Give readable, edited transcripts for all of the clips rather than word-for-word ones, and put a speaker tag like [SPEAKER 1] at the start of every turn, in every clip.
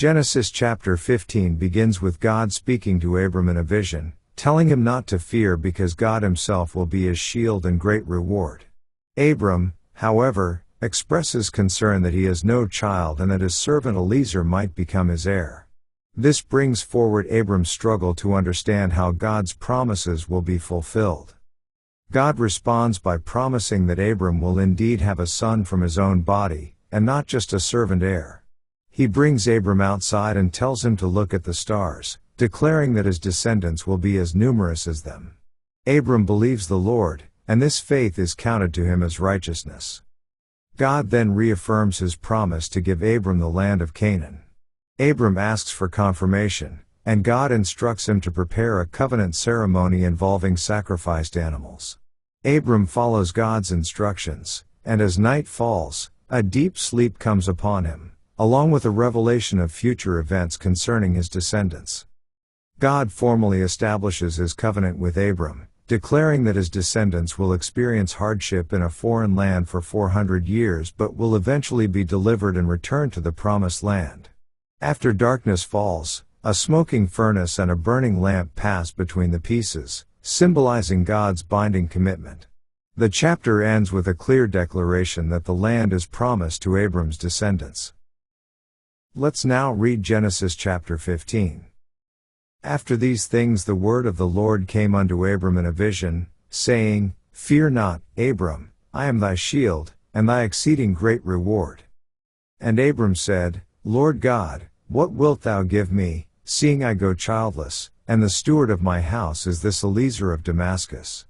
[SPEAKER 1] Genesis chapter 15 begins with God speaking to Abram in a vision, telling him not to fear because God himself will be his shield and great reward. Abram, however, expresses concern that he has no child and that his servant Eliezer might become his heir. This brings forward Abram's struggle to understand how God's promises will be fulfilled. God responds by promising that Abram will indeed have a son from his own body, and not just a servant heir. He brings Abram outside and tells him to look at the stars, declaring that his descendants will be as numerous as them. Abram believes the Lord, and this faith is counted to him as righteousness. God then reaffirms his promise to give Abram the land of Canaan. Abram asks for confirmation, and God instructs him to prepare a covenant ceremony involving sacrificed animals. Abram follows God's instructions, and as night falls, a deep sleep comes upon him, along with a revelation of future events concerning his descendants. God formally establishes his covenant with Abram, declaring that his descendants will experience hardship in a foreign land for 400 years but will eventually be delivered and return to the promised land. After darkness falls, a smoking furnace and a burning lamp pass between the pieces, symbolizing God's binding commitment. The chapter ends with a clear declaration that the land is promised to Abram's descendants. Let's now read Genesis chapter 15. After these things the word of the Lord came unto Abram in a vision, saying, Fear not, Abram, I am thy shield, and thy exceeding great reward. And Abram said, Lord God, what wilt thou give me, seeing I go childless, and the steward of my house is this Eliezer of Damascus?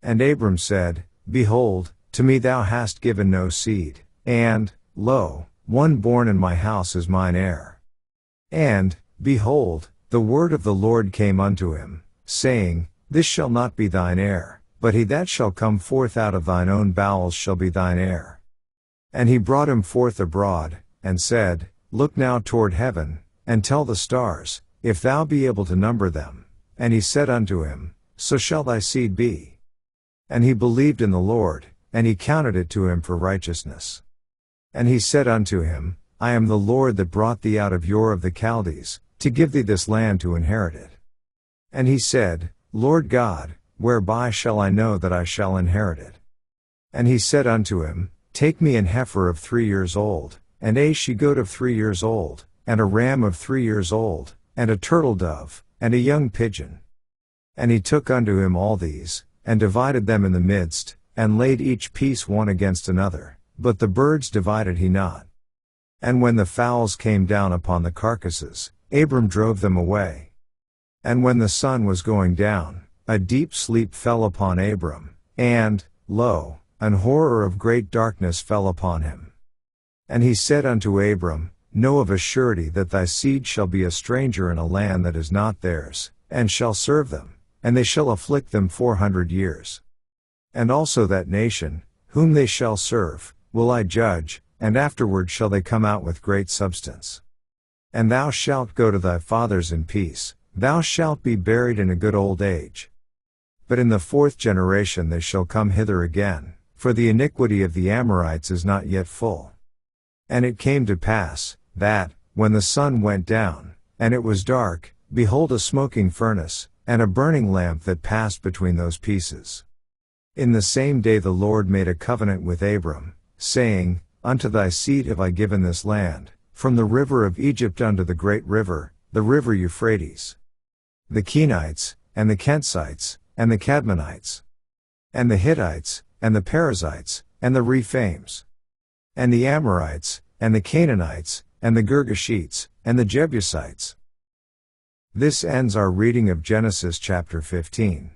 [SPEAKER 1] And Abram said, Behold, to me thou hast given no seed, and, lo, one born in my house is mine heir. And, behold, the word of the Lord came unto him, saying, This shall not be thine heir, but he that shall come forth out of thine own bowels shall be thine heir. And he brought him forth abroad, and said, Look now toward heaven, and tell the stars, if thou be able to number them. And he said unto him, So shall thy seed be. And he believed in the Lord, and he counted it to him for righteousness. And he said unto him, I am the Lord that brought thee out of Ur of the Chaldees, to give thee this land to inherit it. And he said, Lord God, whereby shall I know that I shall inherit it? And he said unto him, Take me an heifer of 3 years old, and a she-goat of 3 years old, and a ram of 3 years old, and a turtle-dove, and a young pigeon. And he took unto him all these, and divided them in the midst, and laid each piece one against another, but the birds divided he not. And when the fowls came down upon the carcasses, Abram drove them away. And when the sun was going down, a deep sleep fell upon Abram, and, lo, an horror of great darkness fell upon him. And he said unto Abram, Know of a surety that thy seed shall be a stranger in a land that is not theirs, and shall serve them, and they shall afflict them 400 years. And also that nation, whom they shall serve, will I judge, and afterward shall they come out with great substance. And thou shalt go to thy fathers in peace, thou shalt be buried in a good old age. But in the 4th generation they shall come hither again, for the iniquity of the Amorites is not yet full. And it came to pass, that, when the sun went down, and it was dark, behold a smoking furnace, and a burning lamp that passed between those pieces. In the same day the Lord made a covenant with Abram, saying, Unto thy seed have I given this land, from the river of Egypt unto the great river, the river Euphrates. The Kenites, and the Kensites, and the Cadmonites, and the Hittites, and the Perizzites, and the Rephaims, and the Amorites, and the Canaanites, and the Girgashites, and the Jebusites. This ends our reading of Genesis chapter 15.